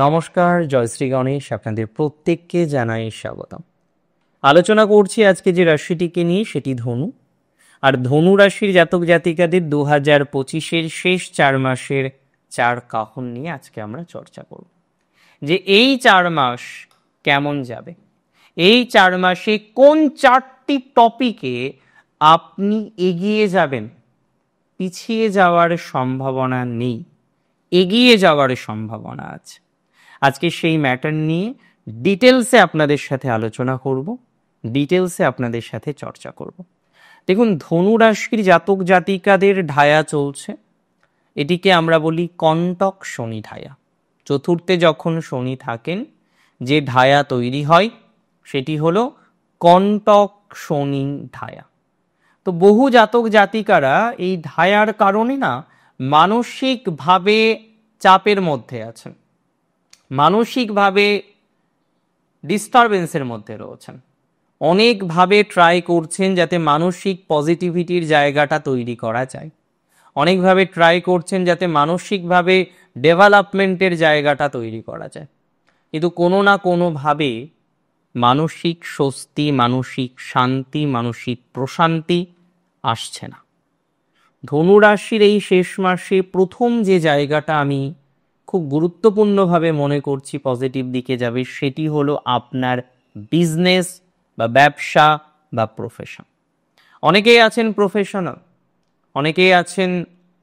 নমস্কার, জয়শ্রী গণেশ। আপনাদের প্রত্যেককে জানাই স্বাগতম। আলোচনা করছি আজকে যে রাশিটিকে নিয়ে, সেটি ধনু। আর ধনু রাশির জাতক জাতিকাদের 2025-এর শেষ 4 মাসের 4 কাহন নিয়ে আজকে আমরা চর্চা করব, যে এই 4 মাস কেমন যাবে, এই 4 মাসে কোন 4টি টপিকে আপনি এগিয়ে যাবেন, পিছিয়ে যাওয়ার সম্ভাবনা নেই, এগিয়ে যাওয়ার সম্ভাবনা আছে। আজকে সেই ম্যাটার নিয়ে ডিটেলসে আপনাদের সাথে আলোচনা করব, ডিটেলসে আপনাদের সাথে চর্চা করব। দেখুন, ধনু রাশির জাতক জাতিকাদের ঢায়া চলছে, এটিকে আমরা বলি কন্টক শনি ঢায়া। চতুর্থে যখন শনি থাকেন, যে ঢায়া তৈরি হয় সেটি হলো কন্টক শনি ঢায়া। তো বহু জাতক জাতিকারা এই ঢায়ার কারণে না মানসিকভাবে চাপের মধ্যে আছেন, মানসিকভাবে ডিস্টারবেন্সের মধ্যে রয়েছেন। অনেকভাবে ট্রাই করছেন যাতে মানসিক পজিটিভিটির জায়গাটা তৈরি করা যায়, অনেকভাবে ট্রাই করছেন যাতে মানসিকভাবে ডেভেলপমেন্টের জায়গাটা তৈরি করা যায়, কিন্তু কোনো না কোনোভাবে মানসিক স্বস্তি, মানসিক শান্তি, মানসিক প্রশান্তি আসছে না। ধনুরাশির এই শেষ মাসে প্রথম যে জায়গাটা আমি খুব গুরুত্বপূর্ণভাবে মনে করছি পজিটিভ দিকে যাবে, সেটি হলো আপনার বিজনেস বা ব্যবসা বা প্রফেশন। অনেকেই আছেন প্রফেশনাল, অনেকেই আছেন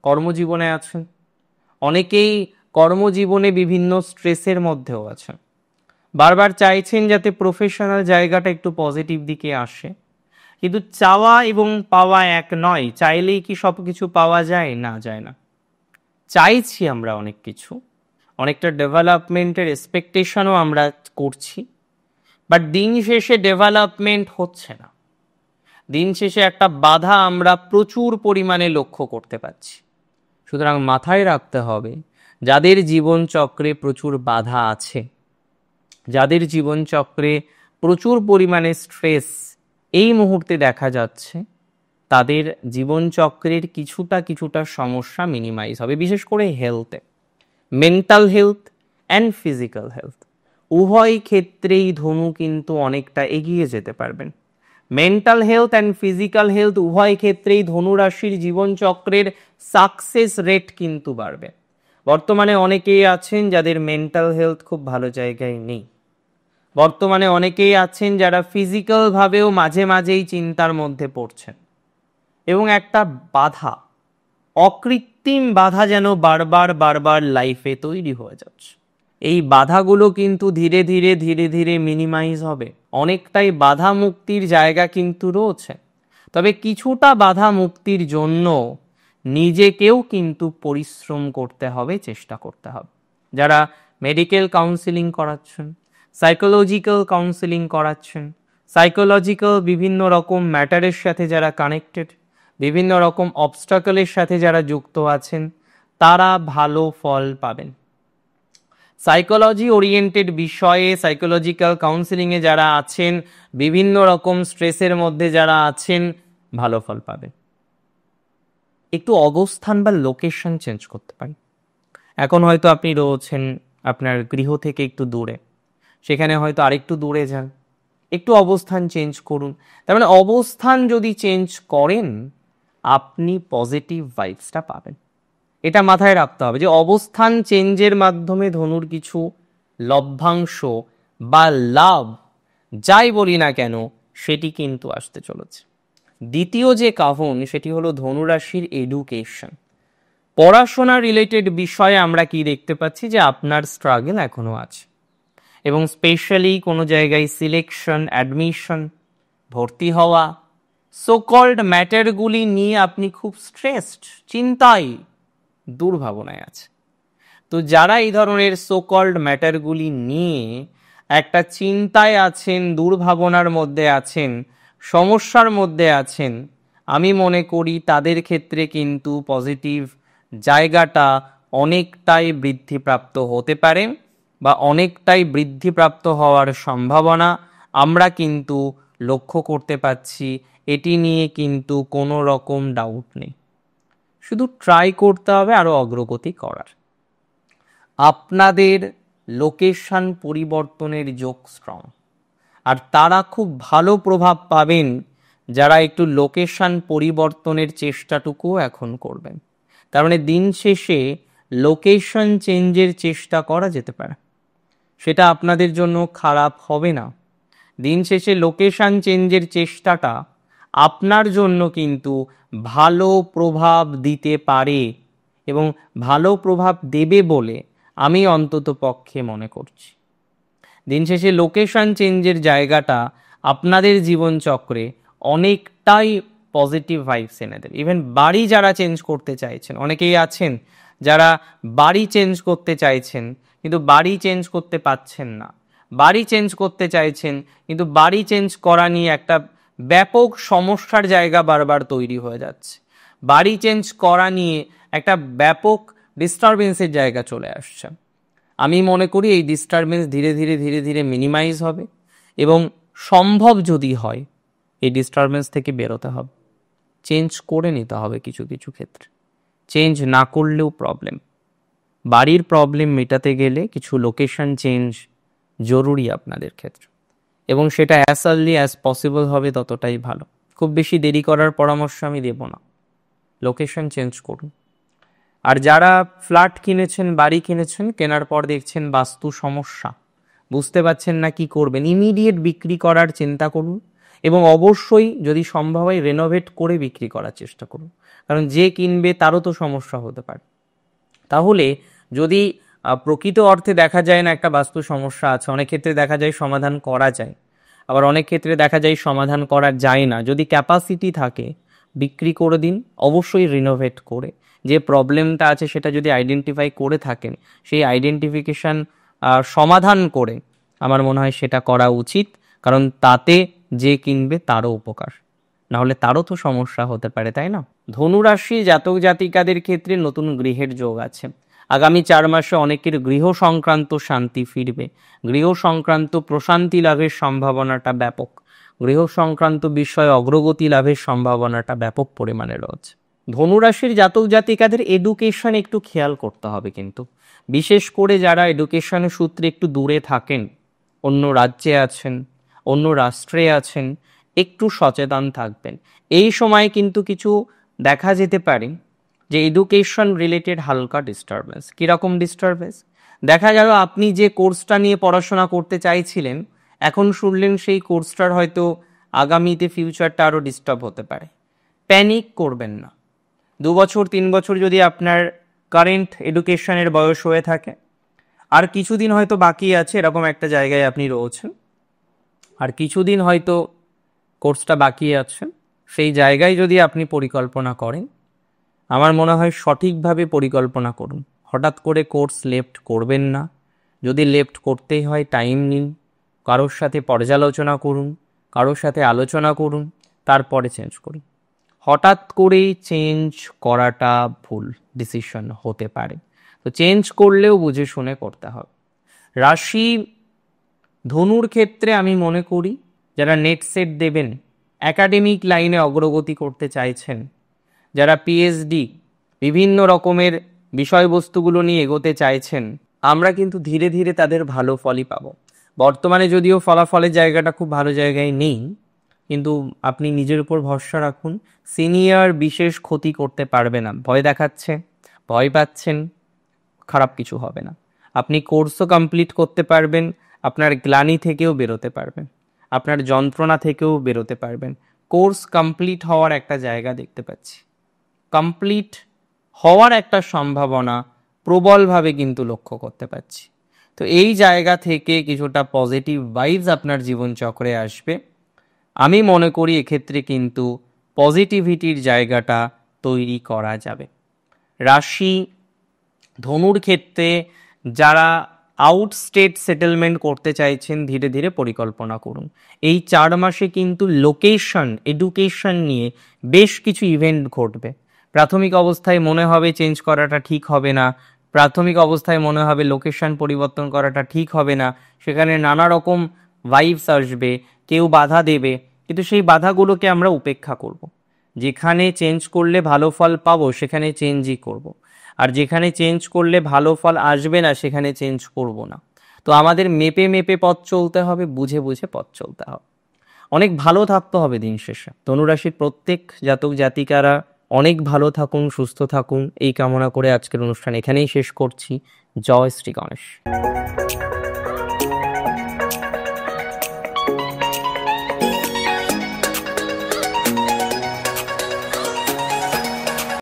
কর্মজীবনে আছেন, অনেকেই কর্মজীবনে বিভিন্ন স্ট্রেসের মধ্যেও আছেন। বারবার চাইছেন যাতে প্রফেশনাল জায়গাটা একটু পজিটিভ দিকে আসে, কিন্তু চাওয়া এবং পাওয়া এক নয়। চাইলেই কি সব কিছু পাওয়া যায়? না, যায় না। চাইছি আমরা অনেক কিছু, অনেকটা ডেভেলপমেন্টের এক্সপেকটেশনও আমরা করছি, বাট দিন শেষে ডেভেলপমেন্ট হচ্ছে না। দিন শেষে একটা বাধা আমরা প্রচুর পরিমাণে লক্ষ্য করতে পারছি। সুতরাং মাথায় রাখতে হবে, যাদের জীবনচক্রে প্রচুর বাধা আছে, যাদের জীবনচক্রে প্রচুর পরিমাণে স্ট্রেস এই মুহূর্তে দেখা যাচ্ছে, তাদের জীবনচক্রের কিছুটা সমস্যা মিনিমাইজ হবে, বিশেষ করে হেলথে, mental health and physical health উভয় ক্ষেত্রেই ধনু কিন্তু অনেকটা এগিয়ে যেতে পারবেন। Mental health and physical health উভয় ক্ষেত্রেই ধনুরাশির জীবনচক্রের সাকসেস রেট কিন্তু বাড়বে। বর্তমানে অনেকেই আছেন যাদের মেন্টাল হেলথ খুব ভালো জায়গায় নেই। বর্তমানে অনেকেই আছেন যারা ফিজিক্যালভাবেও মাঝে মাঝেই চিন্তার মধ্যে পড়ছেন, এবং একটা বাধা, অকৃত্রিম বাধা যেন বারবার লাইফে তৈরি হয়ে যাচ্ছে। এই বাধাগুলো কিন্তু ধীরে ধীরে মিনিমাইজ হবে। অনেকটাই বাধা মুক্তির জায়গা কিন্তু রয়েছে, তবে কিছুটা বাধা মুক্তির জন্য নিজেকেও কিন্তু পরিশ্রম করতে হবে, চেষ্টা করতে হবে। যারা মেডিকেল কাউন্সিলিং করাচ্ছেন, সাইকোলজিক্যাল কাউন্সিলিং করাচ্ছেন, সাইকোলজিক্যাল বিভিন্ন রকম ম্যাটারের সাথে যারা কানেক্টেড, বিভিন্ন রকম অবস্টাকলের সাথে যারা যুক্ত আছেন, তারা ভালো ফল পাবেন। সাইকোলজি ওরিয়েন্টেড বিষয়ে সাইকোলজিক্যাল কাউন্সিলিংয়ে যারা আছেন, বিভিন্ন রকম স্ট্রেসের মধ্যে যারা আছেন, ভালো ফল পাবেন। একটু অবস্থান বা লোকেশন চেঞ্জ করতে পারেন। এখন হয়তো আপনি রয়েছেন আপনার গৃহ থেকে একটু দূরে, সেখানে হয়তো আরেকটু দূরে যান, একটু অবস্থান চেঞ্জ করুন। তার মানে অবস্থান যদি চেঞ্জ করেন, আপনি পজিটিভ ভাইবসটা পাবেন। এটা মাথায় রাখতে হবে যে অবস্থান চেঞ্জের মাধ্যমে ধনুর কিছু লভ্যাংশ বা লাভ, যাই বলি না কেন, সেটি কিন্তু আসতে চলেছে। দ্বিতীয় যে কারণ, সেটি হলো ধনুরাশির এডুকেশন। পড়াশোনা রিলেটেড বিষয়ে আমরা কি দেখতে পাচ্ছি, যে আপনার স্ট্রাগল এখনো আছে, এবং স্পেশালি কোনো জায়গায় সিলেকশন, অ্যাডমিশন, ভর্তি হওয়া, সোকল্ড ম্যাটারগুলি নিয়ে আপনি খুব স্ট্রেসড, চিন্তায়, দুর্ভাবনায় আছে। তো যারা এই ধরনের সোকল্ড ম্যাটারগুলি নিয়ে একটা চিন্তায় আছেন, দুর্ভাবনার মধ্যে আছেন, সমস্যার মধ্যে আছেন, আমি মনে করি তাদের ক্ষেত্রে কিন্তু পজিটিভ জায়গাটা অনেকটাই বৃদ্ধিপ্রাপ্ত হতে পারে, বা অনেকটাই বৃদ্ধিপ্রাপ্ত হওয়ার সম্ভাবনা আমরা কিন্তু লক্ষ্য করতে পাচ্ছি। এটি নিয়ে কিন্তু কোনো রকম ডাউট নেই, শুধু ট্রাই করতে হবে আরো অগ্রগতি করার। আপনাদের লোকেশন পরিবর্তনের যোগ স্ট্রং। আর তারা খুব ভালো প্রভাব পাবেন যারা একটু লোকেশন পরিবর্তনের চেষ্টাটুকুও এখন করবেন। তার মানে দিন শেষে লোকেশন চেঞ্জের চেষ্টা করা যেতে পারে, সেটা আপনাদের জন্য খারাপ হবে না। দিন শেষে লোকেশন চেঞ্জের চেষ্টাটা আপনার জন্য কিন্তু ভালো প্রভাব দিতে পারে এবং ভালো প্রভাব দেবে বলে আমি অন্তত পক্ষে মনে করছি। দিন শেষে লোকেশন চেঞ্জের জায়গাটা আপনাদের জীবনচক্রে অনেকটাই পজিটিভ ভাইবস এনে দেবে। ইভেন বাড়ি যারা চেঞ্জ করতে চাইছেন, অনেকেই আছেন যারা বাড়ি চেঞ্জ করতে চাইছেন কিন্তু বাড়ি চেঞ্জ করতে পাচ্ছেন না, বাড়ি চেঞ্জ করতে চাইছেন কিন্তু বাড়ি চেঞ্জ করা নিয়ে একটা ব্যাপক সমস্যার জায়গা বারবার তৈরি হয়ে যাচ্ছে, বাড়ি চেঞ্জ করা নিয়ে একটা ব্যাপক ডিস্টারবেন্সের জায়গা চলে আসছে। আমি মনে করি এই ডিস্টারবেন্স ধীরে ধীরে ধীরে ধীরে মিনিমাইজ হবে এবং সম্ভব যদি হয় এই ডিস্টারবেন্স থেকে বেরোতে হবে, চেঞ্জ করে নিতে হবে। কিছু কিছু ক্ষেত্রে চেঞ্জ না করলেও প্রবলেম, বাড়ির প্রবলেম মেটাতে গেলে কিছু লোকেশন চেঞ্জ জরুরি আপনাদের ক্ষেত্রে, এবং সেটা অ্যাজ আর্লি অ্যাজ পসিবল হবে ততটাই ভালো। খুব বেশি দেরি করার পরামর্শ আমি দেব না, লোকেশন চেঞ্জ করুন। আর যারা ফ্ল্যাট কিনেছেন, বাড়ি কিনেছেন, কেনার পর দেখছেন বাস্তু সমস্যা, বুঝতে পারছেন না কি করবেন, ইমিডিয়েট বিক্রি করার চিন্তা করুন এবং অবশ্যই যদি সম্ভব হয় রেনোভেট করে বিক্রি করার চেষ্টা করুন, কারণ যে কিনবে তারও তো সমস্যা হতে পারে। তাহলে যদি প্রকৃত অর্থে দেখা যায় না একটা বাস্তু সমস্যা আছে, অনেক ক্ষেত্রে দেখা যায় সমাধান করা যায়, আবার অনেক ক্ষেত্রে দেখা যায় সমাধান করা যায় না। যদি ক্যাপাসিটি থাকে বিক্রি করে দিন, অবশ্যই রিনোভেট করে। যে প্রবলেমটা আছে সেটা যদি আইডেন্টিফাই করে থাকেন, সেই আইডেন্টিফিকেশন সমাধান করে আমার মনে হয় সেটা করা উচিত, কারণ তাতে যে কিনবে তারও উপকার, নাহলে তারও তো সমস্যা হতে পারে, তাই না? ধনুরাশি জাতক জাতিকাদের ক্ষেত্রে নতুন গৃহের যোগ আছে। আগামী 4 মাসে অনেকের গৃহ সংক্রান্ত শান্তি ফিরবে, গৃহ সংক্রান্ত প্রশান্তি লাভের সম্ভাবনাটা ব্যাপক, গৃহ সংক্রান্ত বিষয়ে অগ্রগতি লাভের সম্ভাবনাটা ব্যাপক পরিমাণে রয়েছে। ধনুরাশির জাতক জাতিকাদের এডুকেশন একটু খেয়াল করতে হবে, কিন্তু বিশেষ করে যারা এডুকেশনের সূত্রে একটু দূরে থাকেন, অন্য রাজ্যে আছেন, অন্য রাষ্ট্রে আছেন, একটু সচেতন থাকবেন। এই সময় কিন্তু কিছু দেখা যেতে পারে যে এডুকেশন রিলেটেড হালকা ডিস্টারবেন্স। কীরকম ডিস্টারবেন্স? দেখা গেল আপনি যে কোর্সটা নিয়ে পড়াশোনা করতে চাইছিলেন, এখন শুনলেন সেই কোর্সটার হয়তো আগামীতে ফিউচারটা আরও ডিস্টার্ব হতে পারে। প্যানিক করবেন না। 2 বছর 3 বছর যদি আপনার কারেন্ট এডুকেশনের বয়স হয়ে থাকে, আর কিছুদিন হয়তো বাকি আছে, এরকম একটা জায়গায় আপনি রয়েছেন, আর কিছুদিন হয়তো কোর্সটা বাকি আছে, সেই জায়গায় যদি আপনি পরিকল্পনা করেন, আমার মনে হয় সঠিকভাবে পরিকল্পনা করুন। হঠাৎ করে কোর্স লেফট করবেন না। যদি লেফট করতেই হয় টাইম নিন, কারোর সাথে পর্যালোচনা করুন, কারোর সাথে আলোচনা করুন, তারপরে চেঞ্জ করুন। হঠাৎ করেই চেঞ্জ করাটা ভুল ডিসিশন হতে পারে, তো চেঞ্জ করলেও বুঝে শুনে করতে হবে। রাশি ধনুর ক্ষেত্রে আমি মনে করি যারা নেট সেট দেবেন, একাডেমিক লাইনে অগ্রগতি করতে চাইছেন, যারা পিএইচডি বিভিন্ন রকমের বিষয়বস্তুগুলো নিয়ে এগোতে চাইছেন, আমরা কিন্তু ধীরে ধীরে তাদের ভালো ফলই পাবো। বর্তমানে যদিও ফলাফলের জায়গাটা খুব ভালো জায়গায় নেই, কিন্তু আপনি নিজের উপর ভরসা রাখুন, সিনিয়র বিশেষ ক্ষতি করতে পারবে না। ভয় দেখাচ্ছে, ভয় পাচ্ছেন, খারাপ কিছু হবে না। আপনি কোর্সও কমপ্লিট করতে পারবেন, আপনার গ্লানি থেকেও বেরোতে পারবেন, আপনার যন্ত্রণা থেকেও বেরোতে পারবেন। কোর্স কমপ্লিট হওয়ার একটা জায়গা দেখতে পাচ্ছি, কমপ্লিট হওয়ার একটা সম্ভাবনা প্রবলভাবে কিন্তু লক্ষ্য করতে পাচ্ছি। তো এই জায়গা থেকে কিছুটা পজিটিভ ভাইবস আপনার জীবনচক্রে আসবে। আমি মনে করি এক্ষেত্রে কিন্তু পজিটিভিটির জায়গাটা তৈরি করা যাবে। রাশি ধনুর ক্ষেত্রে যারা আউট স্টেট সেটেলমেন্ট করতে চাইছেন, ধীরে ধীরে পরিকল্পনা করুন। এই 4 মাসে কিন্তু লোকেশন এডুকেশন নিয়ে বেশ কিছু ইভেন্ট ঘটবে। প্রাথমিক অবস্থায় মনে হবে চেঞ্জ করাটা ঠিক হবে না, প্রাথমিক অবস্থায় মনে হবে লোকেশন পরিবর্তন করাটা ঠিক হবে না, সেখানে নানা রকম ভাইবস আসবে, কেউ বাধা দেবে, কিন্তু সেই বাধাগুলোকে আমরা উপেক্ষা করব। যেখানে চেঞ্জ করলে ভালো ফল পাবো সেখানে চেঞ্জই করব, আর যেখানে চেঞ্জ করলে ভালো ফল আসবে না সেখানে চেঞ্জ করব না। তো আমাদের মেপে মেপে পথ চলতে হবে, বুঝে বুঝে পথ চলতে হবে, অনেক ভালো থাকতে হবে দিন শেষে। ধনুরাশির প্রত্যেক জাতক জাতিকারা অনেক ভালো থাকুন, সুস্থ থাকুন, এই কামনা করে আজকের অনুষ্ঠান এখানেই শেষ করছি। জয় শ্রী গণেশ।